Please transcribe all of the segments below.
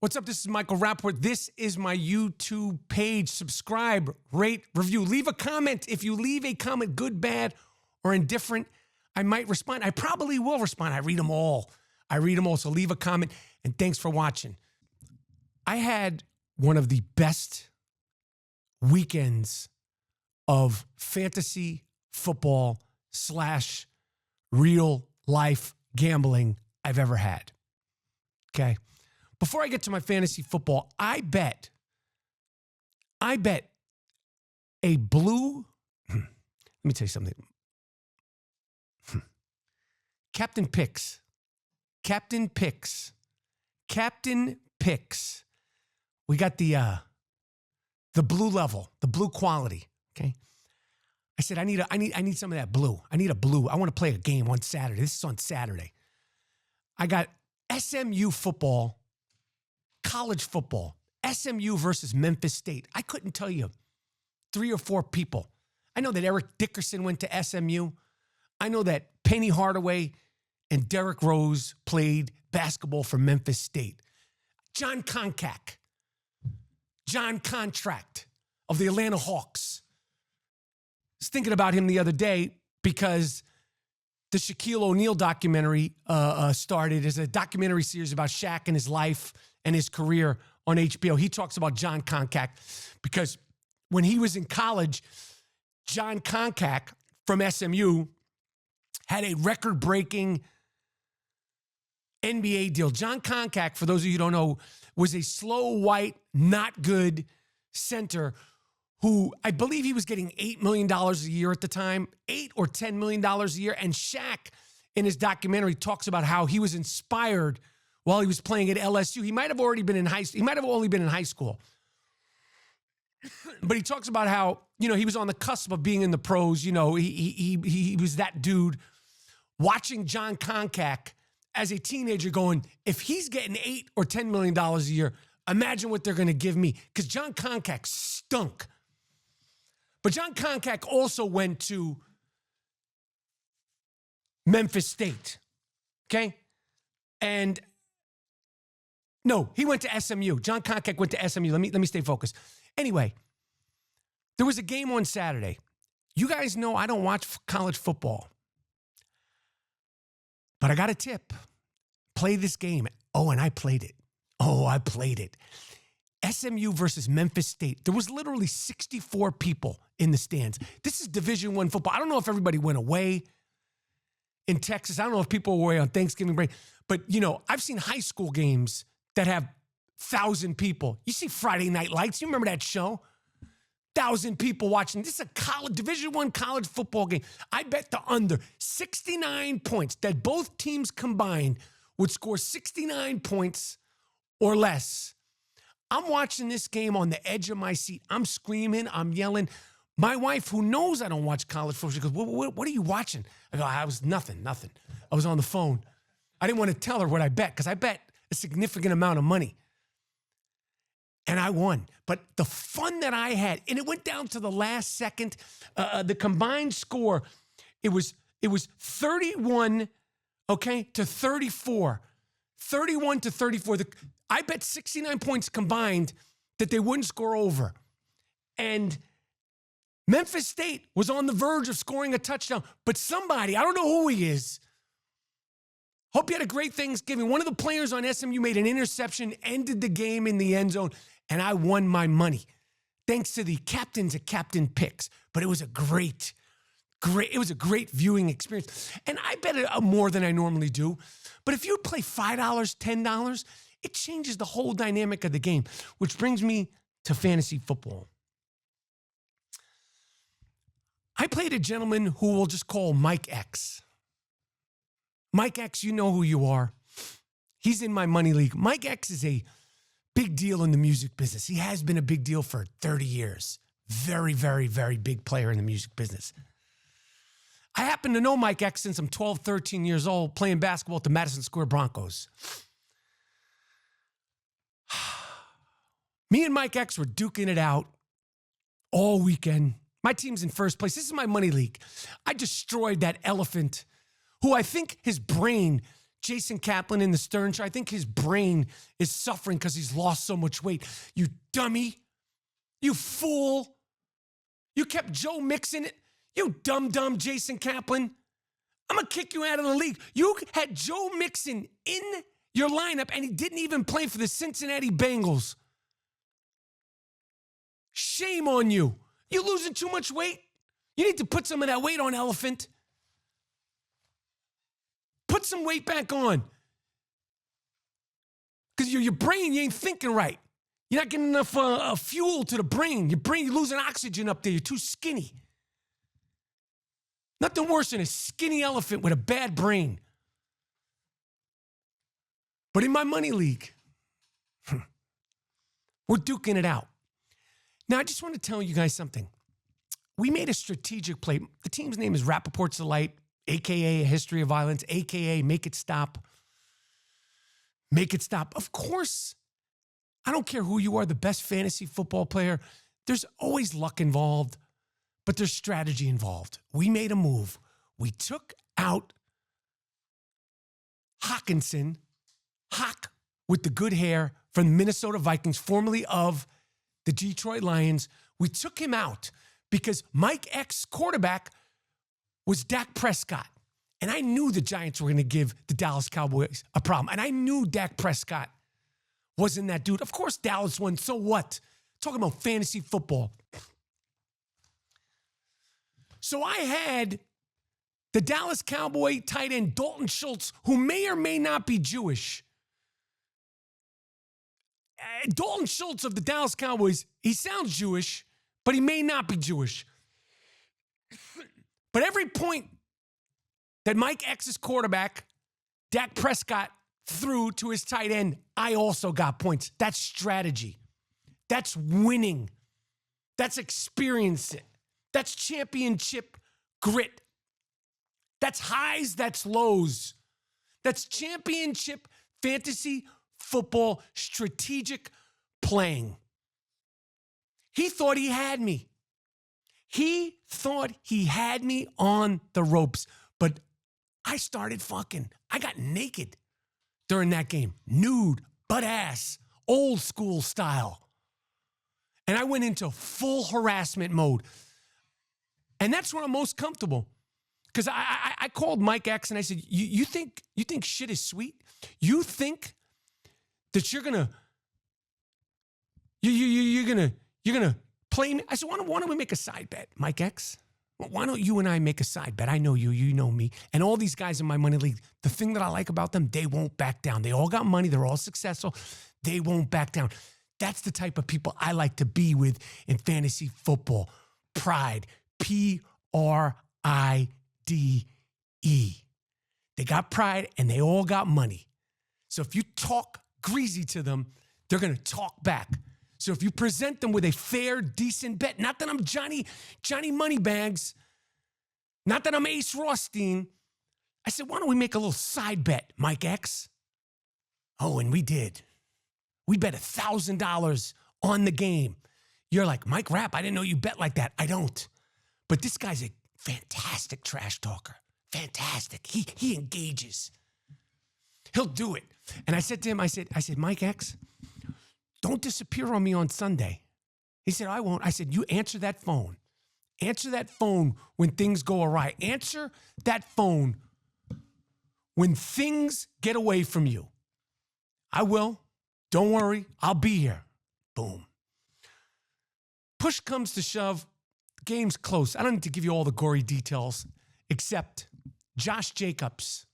What's up? This is Michael Rapaport. This is my YouTube page. Subscribe, rate, review. Leave a comment. If you leave a comment, good, bad, or indifferent, I might respond. I probably will respond. I read them all. So leave a comment, and thanks for watching. I had one of the best weekends of fantasy football / real life gambling I've ever had. Okay. Before I get to my fantasy football, I bet a blue, let me tell you something. Captain Picks. We got the blue level, the blue quality, okay? I said, I need some of that blue. I need a blue. I want to play a game on Saturday. This is on Saturday. I got SMU football, college football, SMU versus Memphis State. I couldn't tell you 3 or 4 people. I know that Eric Dickerson went to SMU. I know that Penny Hardaway and Derrick Rose played basketball for Memphis State. John Contract of the Atlanta Hawks. I was thinking about him the other day because the Shaquille O'Neal documentary started as a documentary series about Shaq and his life and his career on HBO. He talks about John Contract because when he was in college, John Contract from SMU had a record-breaking NBA deal. John Contract, for those of you who don't know, was a slow, white, not good center who I believe he was getting $8 million a year at the time, $8 or $10 million a year. And Shaq, in his documentary, talks about how he was inspired while he was playing at LSU. He might have already been in high school. He might have only been in high school. But he talks about how, he was on the cusp of being in the pros. He was that dude watching John Contract as a teenager going, if he's getting $8 or $10 million a year, imagine what they're going to give me. Because John Contract stunk. But John Contract also went to Memphis State, okay? And no, he went to SMU. John Contract went to SMU. Let me stay focused. Anyway, there was a game on Saturday. You guys know I don't watch college football. But I got a tip. Play this game. Oh, and I played it. SMU versus Memphis State. There was literally 64 people in the stands. This is Division I football. I don't know if everybody went away in Texas. I don't know if people were away on Thanksgiving break. But, I've seen high school games that have 1,000 people. You see Friday Night Lights. You remember that show? 1,000 people watching. This is a Division I college football game. I bet the under 69 points, that both teams combined would score 69 points or less. I'm watching this game on the edge of my seat. I'm screaming. I'm yelling. My wife, who knows I don't watch college football, she goes, what are you watching? I go, I was nothing. I was on the phone. I didn't want to tell her what I bet because I bet a significant amount of money. And I won. But the fun that I had, and it went down to the last second, the combined score, it was 31, to 34. 31 to 34. I bet 69 points combined that they wouldn't score over. And Memphis State was on the verge of scoring a touchdown. But somebody, I don't know who he is, hope you had a great Thanksgiving. One of the players on SMU made an interception, ended the game in the end zone, and I won my money thanks to the captains at Captain Picks. But it was a great viewing experience. And I bet it more than I normally do. But if you play $5, $10, it changes the whole dynamic of the game, which brings me to fantasy football. I played a gentleman who we'll just call Mike X. Mike X, you know who you are. He's in my money league. Mike X is a big deal in the music business. He has been a big deal for 30 years. Very, very, very big player in the music business. I happen to know Mike X since I'm 12, 13 years old, playing basketball at the Madison Square Broncos. Me and Mike X were duking it out all weekend. My team's in first place. This is my money league. I destroyed that elephant who I think his brain Jason Kaplan in the stern chair. I think his brain is suffering because he's lost so much weight. You dummy. You fool. You kept Joe Mixon it. You dumb Jason Kaplan. I'm going to kick you out of the league. You had Joe Mixon in your lineup, and he didn't even play for the Cincinnati Bengals. Shame on you. You losing too much weight? You need to put some of that weight on, Elephant. Put some weight back on. Because your brain, you ain't thinking right. You're not getting enough fuel to the brain. Your brain, you're losing oxygen up there. You're too skinny. Nothing worse than a skinny elephant with a bad brain. But in my money league, we're duking it out. Now, I just want to tell you guys something. We made a strategic play. The team's name is Rapaport's Delight, a.k.a. A History of Violence, a.k.a. Make It Stop. Make it stop. Of course, I don't care who you are, the best fantasy football player. There's always luck involved, but there's strategy involved. We made a move. We took out Hawkinson, Hawk with the good hair from the Minnesota Vikings, formerly of the Detroit Lions. We took him out because Mike X quarterback was Dak Prescott. And I knew the Giants were going to give the Dallas Cowboys a problem. And I knew Dak Prescott wasn't that dude. Of course, Dallas won. So what? Talking about fantasy football. So I had the Dallas Cowboy tight end Dalton Schultz, who may or may not be Jewish. Dalton Schultz of the Dallas Cowboys, he sounds Jewish, but he may not be Jewish. But every point that Mike X's quarterback, Dak Prescott, threw to his tight end, I also got points. That's strategy. That's winning. That's experience. That's championship grit. That's highs, that's lows. That's championship fantasy football strategic playing. He thought he had me. He thought he had me on the ropes, but I started fucking. I got naked during that game. Nude, butt ass, old school style. And I went into full harassment mode. And that's where I'm most comfortable. Because I called Mike X and I said, you think shit is sweet? You think that you're gonna play me? I said, why don't we make a side bet, Mike X? Why don't you and I make a side bet? I know you, you know me. And all these guys in my money league, the thing that I like about them, they won't back down. They all got money. They're all successful. They won't back down. That's the type of people I like to be with in fantasy football. Pride. Pride. They got pride and they all got money. So if you talk greasy to them, they're going to talk back. So if you present them with a fair, decent bet, not that I'm Johnny Moneybags, not that I'm Ace Rothstein, I said, why don't we make a little side bet, Mike X? Oh, and we did. We bet $1,000 on the game. You're like, Mike Rapp, I didn't know you bet like that. I don't. But this guy's a fantastic trash talker. Fantastic. He engages. He'll do it. And I said to him, I said, Mike X, don't disappear on me on Sunday. He said, I won't. I said, you answer that phone. Answer that phone when things go awry. Answer that phone when things get away from you. I will. Don't worry. I'll be here. Boom. Push comes to shove. Game's close. I don't need to give you all the gory details, except Josh Jacobs.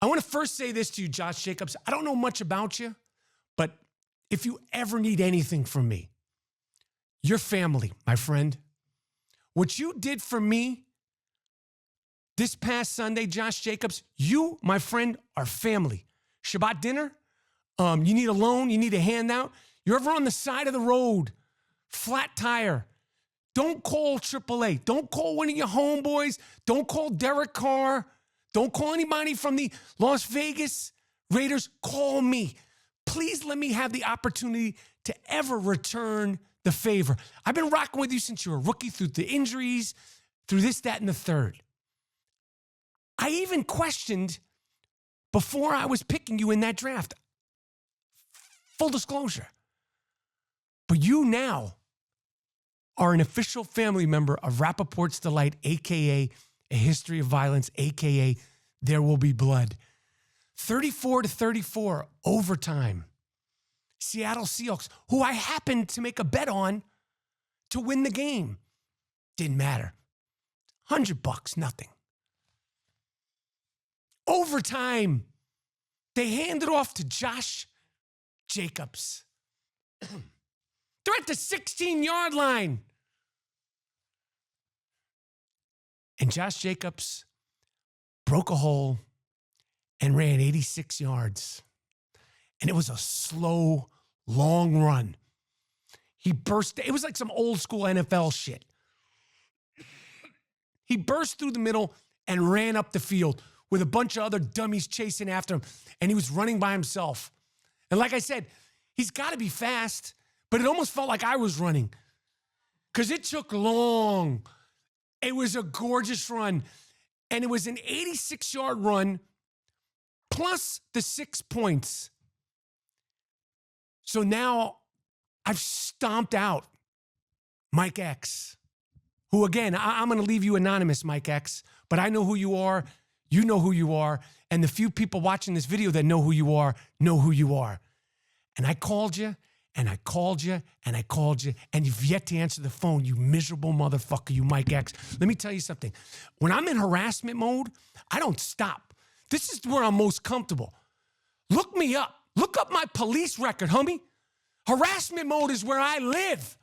I want to first say this to you, Josh Jacobs. I don't know much about you, but if you ever need anything from me, your family, my friend. What you did for me this past Sunday, Josh Jacobs, you, my friend, are family. Shabbat dinner, you need a loan, you need a handout. You're ever on the side of the road, flat tire. Don't call AAA. Don't call one of your homeboys. Don't call Derek Carr. Don't call anybody from the Las Vegas Raiders. Call me. Please let me have the opportunity to ever return the favor. I've been rocking with you since you were a rookie, through the injuries, through this, that, and the third. I even questioned before I was picking you in that draft. Full disclosure. But you now are an official family member of Rapaport's Delight, a.k.a. A History of Violence, a.k.a. There Will Be Blood. 34-34, overtime. Seattle Seahawks, who I happened to make a bet on to win the game. Didn't matter. $100, nothing. Overtime. They hand it off to Josh Jacobs. They're at the 16-yard line. And Josh Jacobs broke a hole and ran 86 yards. And it was a slow, long run. He burst. It was like some old school NFL shit. He burst through the middle and ran up the field with a bunch of other dummies chasing after him. And he was running by himself. And like I said, he's got to be fast, but it almost felt like I was running because it took long. It was a gorgeous run. And it was an 86-yard run plus the 6 points. So now I've stomped out Mike X, who, again, I'm going to leave you anonymous, Mike X, but I know who you are. You know who you are. And the few people watching this video that know who you are, know who you are. And I called you, and I called you, and I called you, and you've yet to answer the phone, you miserable motherfucker, you Mike X. Let me tell you something. When I'm in harassment mode, I don't stop. This is where I'm most comfortable. Look me up. Look up my police record, homie. Harassment mode is where I live.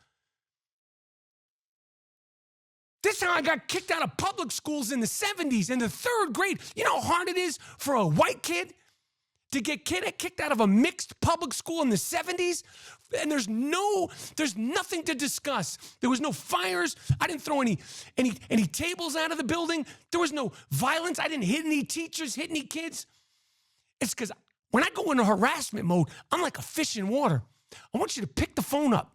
This is how I got kicked out of public schools in the 70s, in the 3rd grade. You know how hard it is for a white kid to get kicked out of a mixed public school in the 70s? And there's nothing to discuss. There was no fires. I didn't throw any tables out of the building. There was no violence. I didn't hit any teachers, hit any kids. It's because when I go into harassment mode, I'm like a fish in water. I want you to pick the phone up.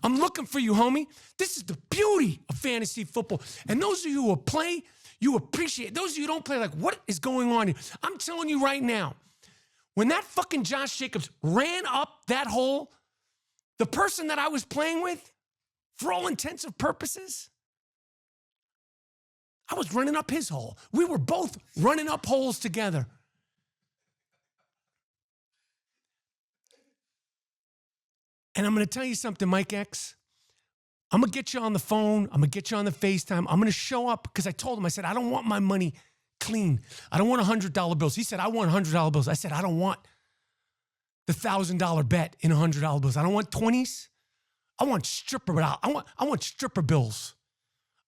I'm looking for you, homie. This is the beauty of fantasy football. And those of you who play, you appreciate it. Those of you who don't play, like, what is going on here? I'm telling you right now, when that fucking Josh Jacobs ran up that hole, the person that I was playing with, for all intents and purposes, I was running up his hole. We were both running up holes together. And I'm going to tell you something, Mike X. I'm going to get you on the phone. I'm going to get you on the FaceTime. I'm going to show up because I told him, I said, I don't want my money clean. I don't want $100 bills. He said, I want $100 bills. I said, I don't want the $1,000 bet in $100 bills. I don't want 20s. I want stripper bills. I want stripper bills.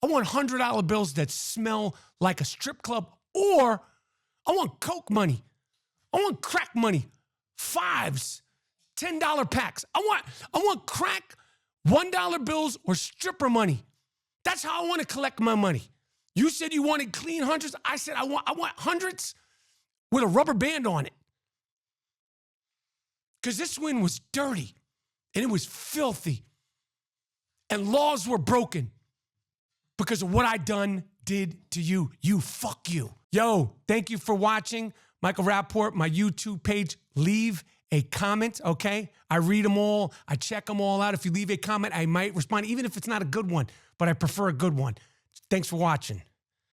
I want $100 bills that smell like a strip club, or I want Coke money. I want crack money. Fives. $10 packs. I want crack, $1 bills, or stripper money. That's how I want to collect my money. You said you wanted clean hundreds. I said I want hundreds with a rubber band on it. Because this win was dirty and it was filthy. And laws were broken because of what I did to you. Fuck you. Yo, thank you for watching. Michael Rapaport, my YouTube page. Leave a comment, okay? I read them all. I check them all out. If you leave a comment, I might respond, even if it's not a good one, but I prefer a good one. Thanks for watching.